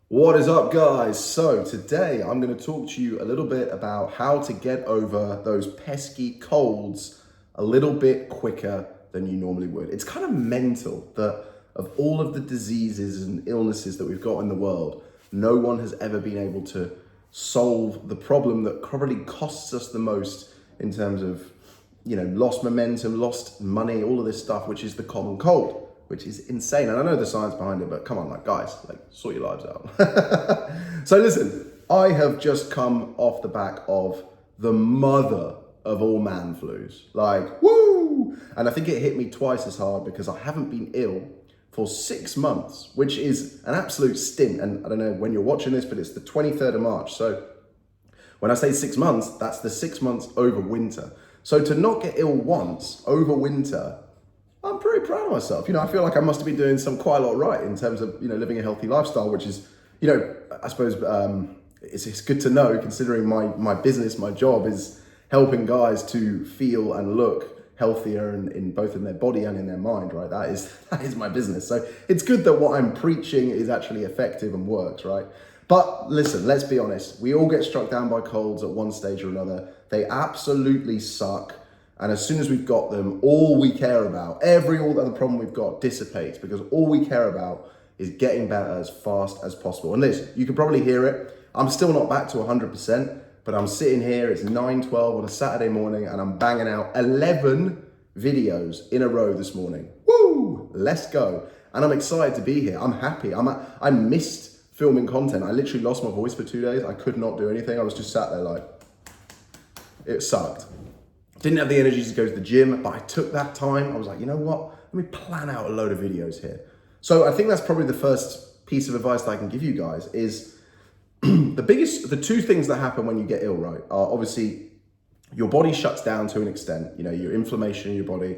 What is up, guys? So today I'm going to talk to you a little bit about how to get over those pesky colds a little bit quicker than you normally would. It's kind of mental that of all of the diseases and illnesses that we've got in the world, no one has ever been able to solve the problem that probably costs us the most in terms of, lost momentum, lost money, all of this stuff, which is the common cold, which is insane. And I know the science behind it, but come on, guys, sort your lives out. So listen, I have just come off the back of the mother of all man flus. Woo! And I think it hit me twice as hard because I haven't been ill for 6 months, which is an absolute stint. And I don't know when you're watching this, but it's the 23rd of March. So when I say 6 months, that's the 6 months over winter. So to not get ill once over winter, I'm pretty proud of myself. I feel like I must have been doing quite a lot right in terms of, living a healthy lifestyle, which is, I suppose it's good to know, considering my business, my job is helping guys to feel and look healthier in both in their body and in their mind, right? That is my business. So it's good that what I'm preaching is actually effective and works, right? But listen, let's be honest. We all get struck down by colds at one stage or another. They absolutely suck. And as soon as we've got them, all we care about, all other problem we've got dissipates, because all we care about is getting better as fast as possible. And listen, you can probably hear it. I'm still not back to 100%, but I'm sitting here, it's 9:12 on a Saturday morning, and I'm banging out 11 videos in a row this morning. Woo! Let's go. And I'm excited to be here. I'm happy. I missed filming content. I literally lost my voice for 2 days. I could not do anything. I was just sat there it sucked. Didn't have the energy to go to the gym, but I took that time. I was like, you know what? Let me plan out a load of videos here. So I think that's probably the first piece of advice that I can give you guys is the two things that happen when you get ill, right, are obviously your body shuts down to an extent, your inflammation in your body,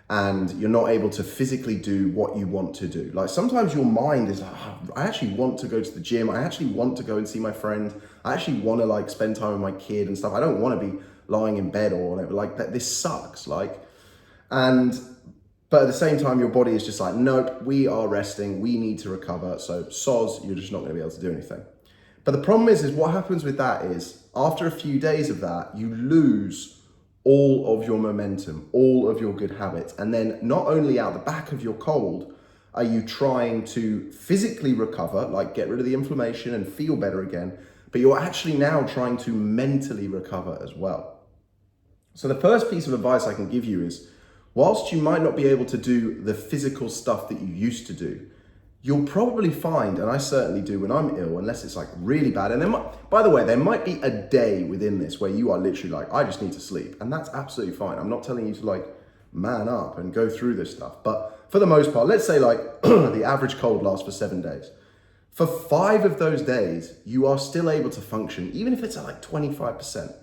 and you're not able to physically do what you want to do. Like sometimes your mind is like, I actually want to go to the gym. I actually want to go and see my friend. I actually want to spend time with my kid and stuff. I don't want to be lying in bed or whatever. That this sucks. But at the same time, your body is just like, nope, we are resting. We need to recover. So soz, you're just not going to be able to do anything. But the problem is what happens with that is after a few days of that, you lose all of your momentum, all of your good habits. And then not only out the back of your cold are you trying to physically recover, like get rid of the inflammation and feel better again, but you're actually now trying to mentally recover as well. So the first piece of advice I can give you is, whilst you might not be able to do the physical stuff that you used to do, you'll probably find, and I certainly do when I'm ill, unless it's really bad. And by the way, there might be a day within this where you are literally I just need to sleep. And that's absolutely fine. I'm not telling you to man up and go through this stuff. But for the most part, let's say the average cold lasts for 7 days. For 5 of those days, you are still able to function, even if it's at 25%.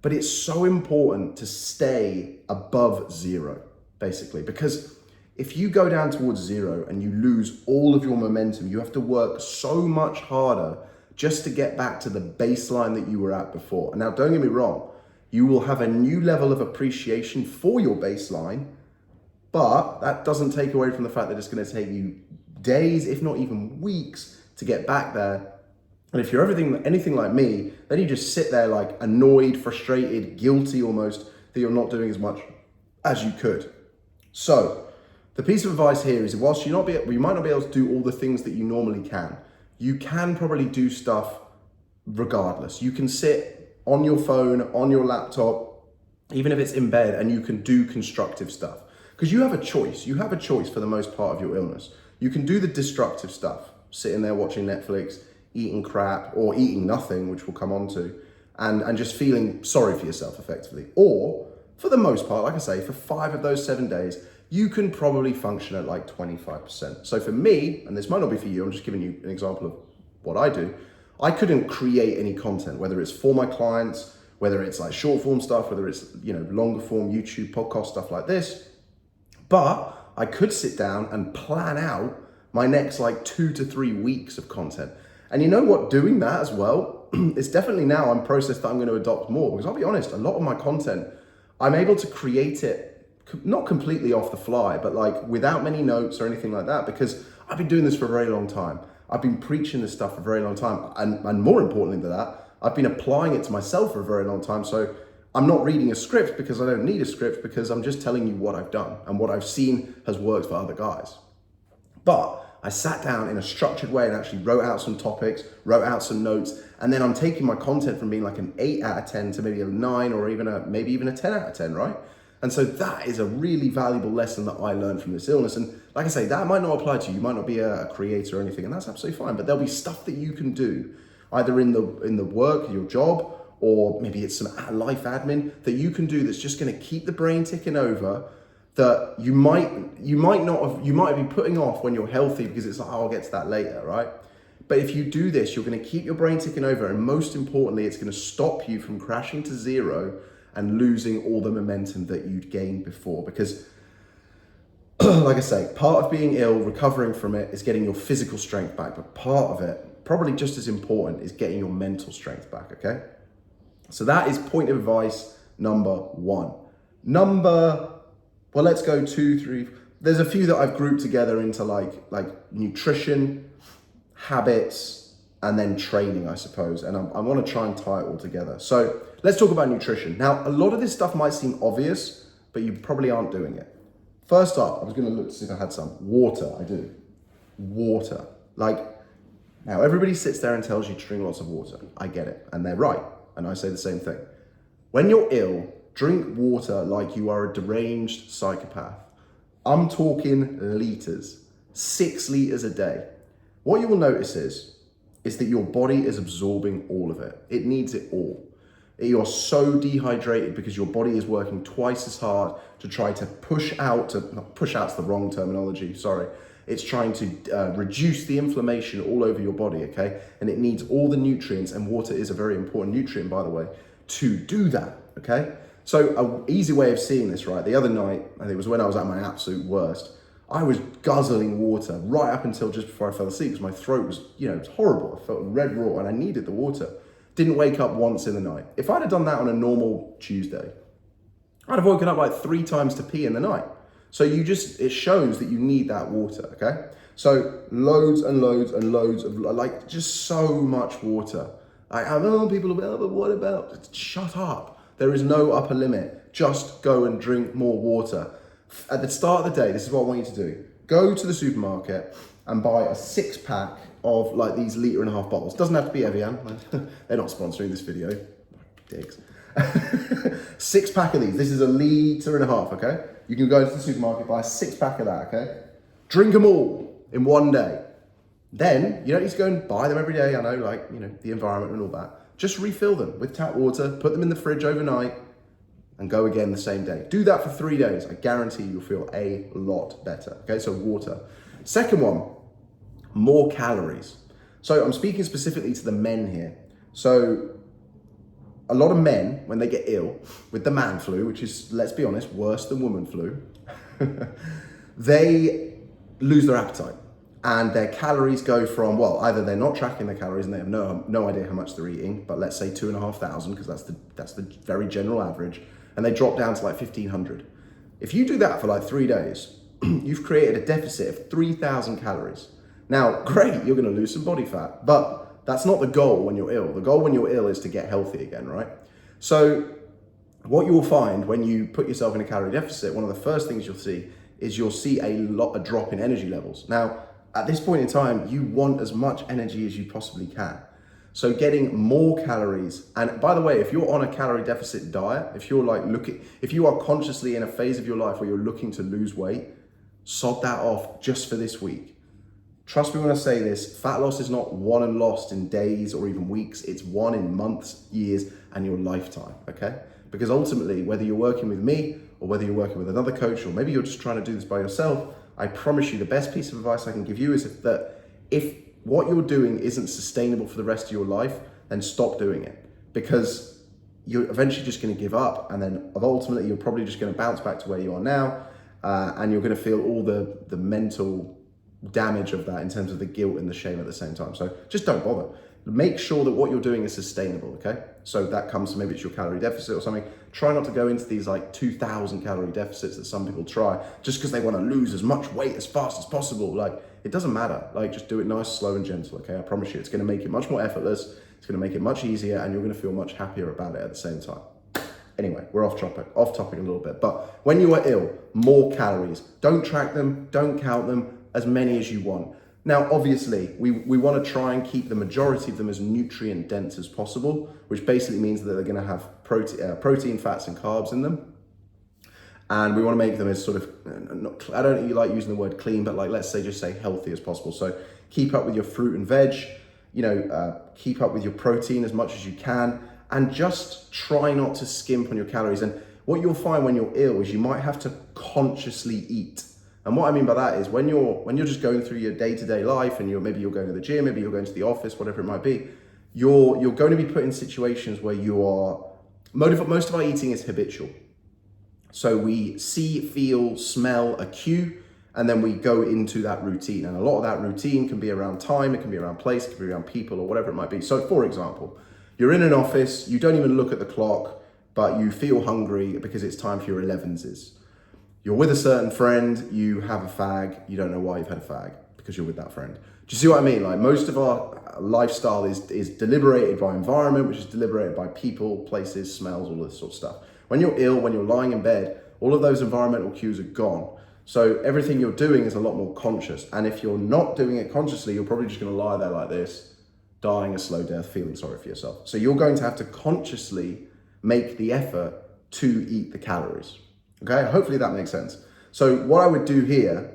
But it's so important to stay above zero, basically, because if you go down towards zero and you lose all of your momentum, you have to work so much harder just to get back to the baseline that you were at before. Now, don't get me wrong, you will have a new level of appreciation for your baseline, but that doesn't take away from the fact that it's going to take you days, if not even weeks, to get back there. And if you're anything like me, then you just sit there annoyed, frustrated, guilty almost that you're not doing as much as you could. So the piece of advice here is, whilst you might not be able to do all the things that you normally can, you can probably do stuff regardless. You can sit on your phone, on your laptop, even if it's in bed, and you can do constructive stuff. Because you have a choice. You have a choice for the most part of your illness. You can do the destructive stuff, sitting there watching Netflix, eating crap or eating nothing, which we'll come on to, and just feeling sorry for yourself effectively. Or for the most part, like I say, for 5 of those 7 days, you can probably function at 25%. So for me, and this might not be for you, I'm just giving you an example of what I do. I couldn't create any content, whether it's for my clients, whether it's short form stuff, whether it's, longer form YouTube podcast stuff like this. But I could sit down and plan out my next 2 to 3 weeks of content. And you know what, doing that as well, it's definitely now a process that I'm going to adopt more, because I'll be honest, a lot of my content, I'm able to create it not completely off the fly, but without many notes or anything like that, because I've been doing this for a very long time. I've been preaching this stuff for a very long time. And more importantly than that, I've been applying it to myself for a very long time. So I'm not reading a script because I don't need a script, because I'm just telling you what I've done and what I've seen has worked for other guys. But I sat down in a structured way and actually wrote out some topics, wrote out some notes, and then I'm taking my content from being like an 8 out of 10 to maybe a 9 or maybe even a 10 out of 10, right? And so that is a really valuable lesson that I learned from this illness. And like I say, that might not apply to you. You might not be a creator or anything, and that's absolutely fine. But there'll be stuff that you can do, either in the work, your job, or maybe it's some life admin that you can do that's just going to keep the brain ticking over, that you might be putting off when you're healthy because it's like, oh, I'll get to that later, right? But if you do this, you're going to keep your brain ticking over, and most importantly, it's going to stop you from crashing to zero and losing all the momentum that you'd gained before. Because like I say, part of being ill, recovering from it, is getting your physical strength back, but part of it, probably just as important, is getting your mental strength back, okay? So that is point of advice number 1. Well, let's go 2, 3. There's a few that I've grouped together into like nutrition, habits, and then training, I suppose. And I want to try and tie it all together. So let's talk about nutrition. Now, a lot of this stuff might seem obvious, but you probably aren't doing it. First up, I was going to look to see if I had some. Water, I do. Water. Now everybody sits there and tells you to drink lots of water. I get it. And they're right. And I say the same thing. When you're ill, drink water like you are a deranged psychopath. I'm talking liters, 6 liters a day. What you will notice is that your body is absorbing all of it. It needs it all. You're so dehydrated because your body is working twice as hard to try to push out's the wrong terminology, sorry. It's trying to reduce the inflammation all over your body, okay? And it needs all the nutrients, and water is a very important nutrient, by the way, to do that, okay? So an easy way of seeing this, right? The other night, I think it was when I was at my absolute worst, I was guzzling water right up until just before I fell asleep because my throat was, it was horrible. I felt red raw and I needed the water. Didn't wake up once in the night. If I'd have done that on a normal Tuesday, I'd have woken up like 3 times to pee in the night. So it shows that you need that water, okay? So loads and loads and loads of, just so much water. I know people will be, but what about? Shut up. There is no upper limit. Just go and drink more water. At the start of the day, this is what I want you to do. Go to the supermarket and buy a 6-pack of these 1.5 litre bottles. Doesn't have to be Evian. They're not sponsoring this video. Dicks. 6-pack of these. This is 1.5 litre, okay? You can go to the supermarket, buy a 6-pack of that, okay? Drink them all in one day. Then, you don't need to go and buy them every day. I know, the environment and all that. Just refill them with tap water, put them in the fridge overnight, and go again the same day. Do that for 3 days. I guarantee you'll feel a lot better. Okay, so water. Second one, more calories. So I'm speaking specifically to the men here. So a lot of men, when they get ill with the man flu, which is, let's be honest, worse than woman flu, they lose their appetite. And their calories go from, either they're not tracking their calories and they have no idea how much they're eating, but let's say 2,500, because that's the very general average, and they drop down to 1,500. If you do that for 3 days, you've created a deficit of 3,000 calories. Now, great, you're gonna lose some body fat, but that's not the goal when you're ill. The goal when you're ill is to get healthy again, right? So what you will find when you put yourself in a calorie deficit, one of the first things you'll see a drop in energy levels. Now, at this point in time, you want as much energy as you possibly can. So getting more calories, and by the way, if you're on a calorie deficit diet, if you are consciously in a phase of your life where you're looking to lose weight, sod that off just for this week. Trust me when I say this, fat loss is not won and lost in days or even weeks, it's won in months, years, and your lifetime, okay? Because ultimately, whether you're working with me or whether you're working with another coach, or maybe you're just trying to do this by yourself, I promise you the best piece of advice I can give you is if what you're doing isn't sustainable for the rest of your life, then stop doing it, because you're eventually just going to give up, and then ultimately you're probably just going to bounce back to where you are now, and you're going to feel all the mental damage of that in terms of the guilt and the shame at the same time. So just don't bother. Make sure that what you're doing is sustainable, okay? So that comes to, maybe it's your calorie deficit or something. Try not to go into these 2,000 calorie deficits that some people try just because they want to lose as much weight as fast as possible. it doesn't matter. Like, just do it nice, slow, and gentle, okay? I promise you, it's gonna make it much more effortless, it's gonna make it much easier, and you're gonna feel much happier about it at the same time. Anyway, we're off topic a little bit, but when you are ill, more calories. Don't track them, don't count them, as many as you want. Now, obviously, we want to try and keep the majority of them as nutrient dense as possible, which basically means that they're going to have protein, fats, and carbs in them. And we want to make them as sort of, I don't like using the word clean, but like, let's say, just say healthy as possible. So keep up with your fruit and veg, keep up with your protein as much as you can, and just try not to skimp on your calories. And what you'll find when you're ill is you might have to consciously eat. And what I mean by that is when you're just going through your day-to-day life, and maybe you're going to the gym, maybe you're going to the office, whatever it might be, you're going to be put in situations where most of our eating is habitual. So we see, feel, smell a cue, and then we go into that routine. And a lot of that routine can be around time, it can be around place, it can be around people, or whatever it might be. So for example, you're in an office, you don't even look at the clock, but you feel hungry because it's time for your 11s. You're with a certain friend, you have a fag, you don't know why you've had a fag, because you're with that friend. Do you see what I mean? Like, most of our lifestyle is deliberated by environment, which is deliberated by people, places, smells, all this sort of stuff. When you're ill, when you're lying in bed, all of those environmental cues are gone. So everything you're doing is a lot more conscious. And if you're not doing it consciously, you're probably just gonna lie there like this, dying a slow death, feeling sorry for yourself. So you're going to have to consciously make the effort to eat the calories. Okay, hopefully that makes sense. So what I would do here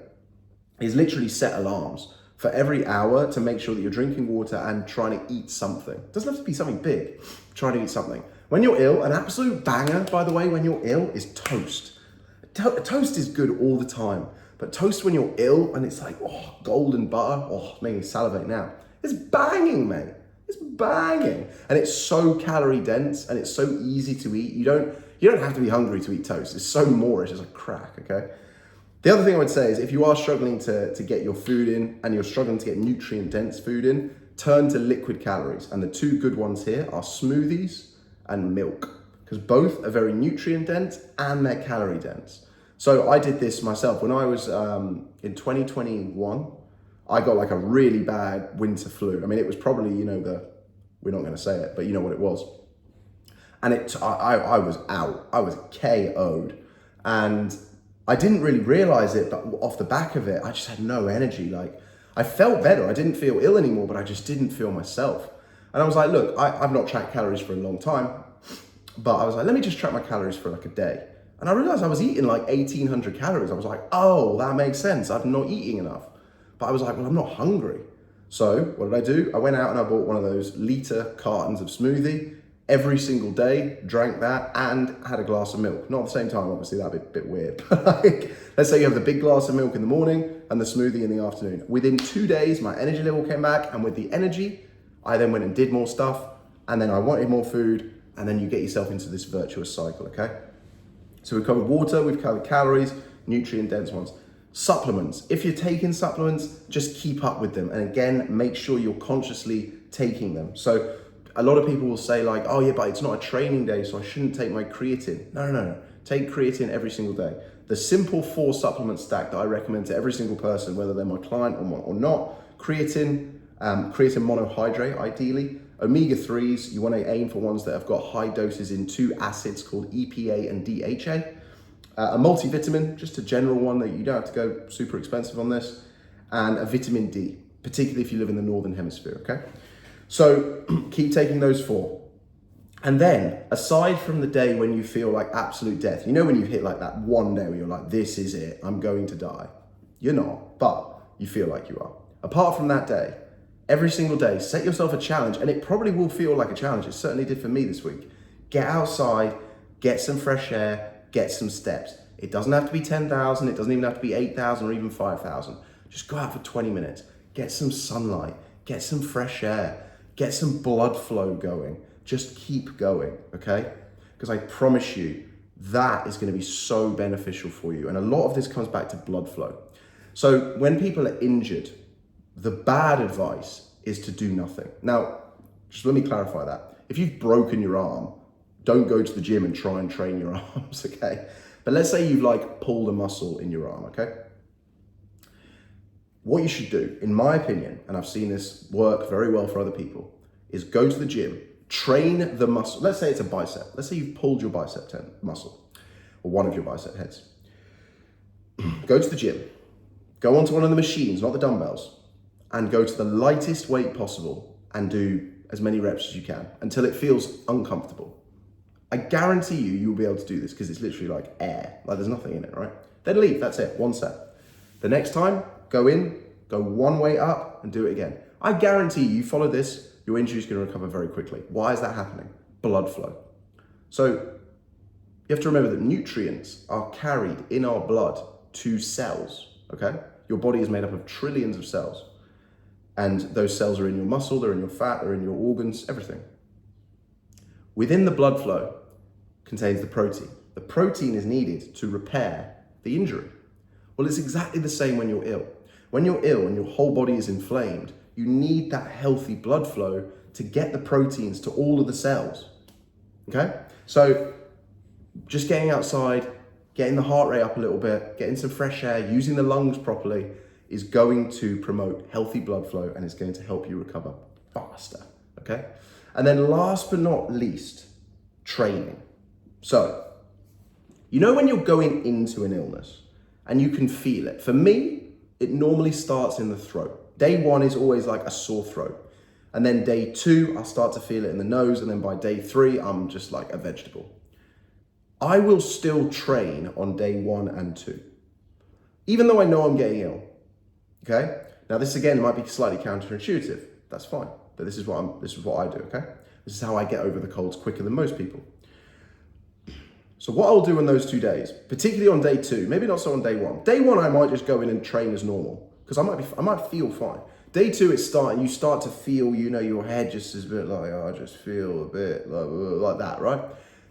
is literally set alarms for every hour to make sure that you're drinking water and trying to eat something. It doesn't have to be something big, try to eat something. When you're ill, an absolute banger, by the way, when you're ill is toast. Toast is good all the time, but toast when you're ill and it's like, oh, golden butter, oh, it's making me salivate now. It's banging, mate. It's banging. And it's so calorie dense and it's so easy to eat. You don't have to be hungry to eat toast. It's so Moorish, it's a crack, okay? The other thing I would say is if you are struggling to get your food in and you're struggling to get nutrient dense food in, turn to liquid calories. And the two good ones here are smoothies and milk, because both are very nutrient dense and they're calorie dense. So I did this myself. When I was in 2021, I got like a really bad winter flu. I mean, it was probably, we're not gonna say it, but you know what it was. And I was out, I was KO'd. And I didn't really realize it, but off the back of it, I just had no energy. Like, I felt better, I didn't feel ill anymore, but I just didn't feel myself. And I was like, look, I've not tracked calories for a long time, but I was like, let me just track my calories for like a day. And I realized I was eating like 1,800 calories. I was like, oh, that makes sense. I'm not eating enough. But I was like, well, I'm not hungry. So what did I do? I went out and I bought one of those liter cartons of smoothie every single day, drank that, and had a glass of milk. Not at the same time, obviously, that'd be a bit weird. But like, let's say you have the big glass of milk in the morning and the smoothie in the afternoon. Within 2 days, my energy level came back, and with the energy, I then went and did more stuff, and then I wanted more food, and then you get yourself into this virtuous cycle, okay? So we've covered water, we've covered calories, nutrient-dense ones. Supplements. If you're taking supplements, just keep up with them. And again, make sure you're consciously taking them. So a lot of people will say like, oh yeah, but it's not a training day, so I shouldn't take my creatine. No. Take creatine every single day. The simple 4 supplement stack that I recommend to every single person, whether they're my client or not, creatine, creatine monohydrate ideally. Omega-3s, you want to aim for ones that have got high doses in 2 acids called EPA and DHA. A multivitamin, just a general one that you don't have to go super expensive on this. And a vitamin D, particularly if you live in the Northern Hemisphere, okay? So keep taking those 4. And then, aside from the day when you feel like absolute death, when you hit like that one day where you're like, this is it, I'm going to die. You're not, but you feel like you are. Apart from that day, every single day, set yourself a challenge, and it probably will feel like a challenge. It certainly did for me this week. Get outside, get some fresh air, get some steps. It doesn't have to be 10,000, it doesn't even have to be 8,000 or even 5,000. Just go out for 20 minutes, get some sunlight, get some fresh air, get some blood flow going. Just keep going, okay? Because I promise you, that is gonna be so beneficial for you. And a lot of this comes back to blood flow. So when people are injured, the bad advice is to do nothing. Now, just let me clarify that. If you've broken your arm, don't go to the gym and try and train your arms, okay? But let's say you've like pulled a muscle in your arm, okay? what you should do, in my opinion, and I've seen this work very well for other people, is go to the gym, train the muscle. Let's say it's a bicep. Let's say you've pulled your bicep muscle, or one of your bicep heads. Go to the gym, go onto one of the machines, not the dumbbells, and go to the lightest weight possible and do as many reps as you can until it feels uncomfortable. I guarantee you'll be able to do this because it's literally like air, like there's nothing in it, right? Then leave, that's it, one set. The next time, go in, go one weight up and do it again. I guarantee you follow this, your injury is going to recover very quickly. Why is that happening? Blood flow. So you have to remember that nutrients are carried in our blood to cells, okay? Your body is made up of trillions of cells. And those cells are in your muscle, they're in your fat, they're in your organs, everything. Within the blood flow contains the protein. The protein is needed to repair the injury. Well, it's exactly the same when you're ill. When you're ill and your whole body is inflamed, you need that healthy blood flow to get the proteins to all of the cells, okay? So just getting outside, getting the heart rate up a little bit, getting some fresh air, using the lungs properly is going to promote healthy blood flow and it's going to help you recover faster, okay? And then last but not least, training. So, you know when you're going into an illness and you can feel it? For me, it normally starts in the throat. Day one is always like a sore throat. And then day two, I'll start to feel it in the nose. And then by day three, I'm just like a vegetable. I will still train on day 1 and 2, even though I know I'm getting ill, okay? Now this again might be slightly counterintuitive, that's fine, but this is what I do, okay? This is how I get over the colds quicker than most people. So what I'll do on those 2 days, particularly on day 2, maybe not so on day 1. Day 1, I might just go in and train as normal, because I might feel fine. Day 2, you start to feel, your head just is a bit like, I just feel a bit like that, right?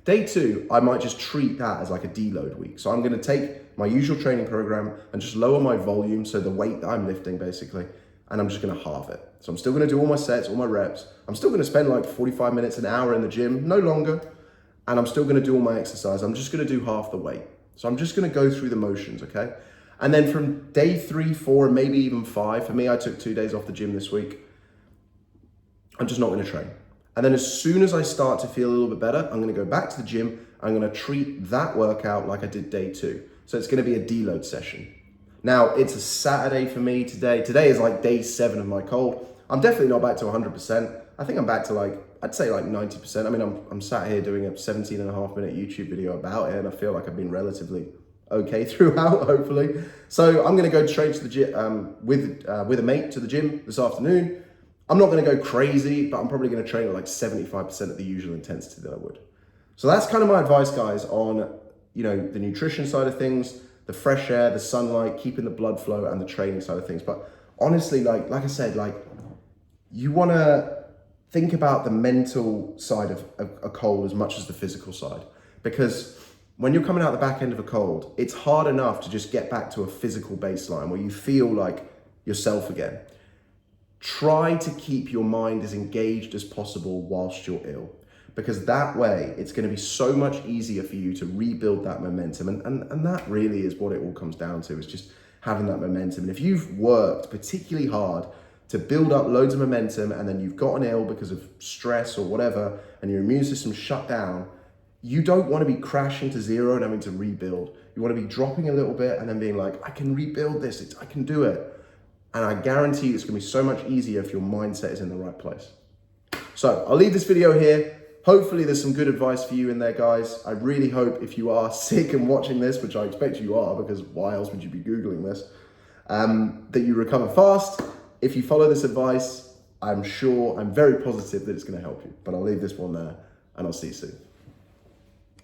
Day 2, I might just treat that as like a deload week. So I'm gonna take my usual training program and just lower my volume, so the weight that I'm lifting basically, and I'm just gonna halve it. So I'm still gonna do all my sets, all my reps. I'm still gonna spend like 45 minutes, an hour in the gym, no longer, and I'm still gonna do all my exercise. I'm just gonna do half the weight. So I'm just gonna go through the motions, okay? And then from day 3, 4, and maybe even 5, for me, I took 2 days off the gym this week, I'm just not gonna train. And then as soon as I start to feel a little bit better, I'm gonna go back to the gym. I'm gonna treat that workout like I did day 2. So it's gonna be a deload session. Now, it's a Saturday for me today. Today is like day 7 of my cold. I'm definitely not back to 100%. I think I'm back to I'd say 90%. I mean, I'm sat here doing a 17.5-minute YouTube video about it, and I feel like I've been relatively okay throughout, hopefully. So I'm gonna go straight to the gym with a mate to the gym this afternoon. I'm not gonna go crazy, but I'm probably gonna train at like 75% of the usual intensity that I would. So that's kind of my advice, guys, on the nutrition side of things, the fresh air, the sunlight, keeping the blood flow, and the training side of things. But honestly, like I said, you wanna think about the mental side of a cold as much as the physical side. Because when you're coming out the back end of a cold, it's hard enough to just get back to a physical baseline where you feel like yourself again. Try to keep your mind as engaged as possible whilst you're ill, because that way it's going to be so much easier for you to rebuild that momentum. And that really is what it all comes down to, is just having that momentum. And if you've worked particularly hard to build up loads of momentum and then you've gotten ill because of stress or whatever, and your immune system's shut down, you don't want to be crashing to zero and having to rebuild. You want to be dropping a little bit and then being like, I can rebuild this, I can do it. And I guarantee it's gonna be so much easier if your mindset is in the right place. So I'll leave this video here. Hopefully there's some good advice for you in there, guys. I really hope if you are sick and watching this, which I expect you are, because why else would you be Googling this, that you recover fast. If you follow this advice, I'm very positive that it's gonna help you. But I'll leave this one there and I'll see you soon.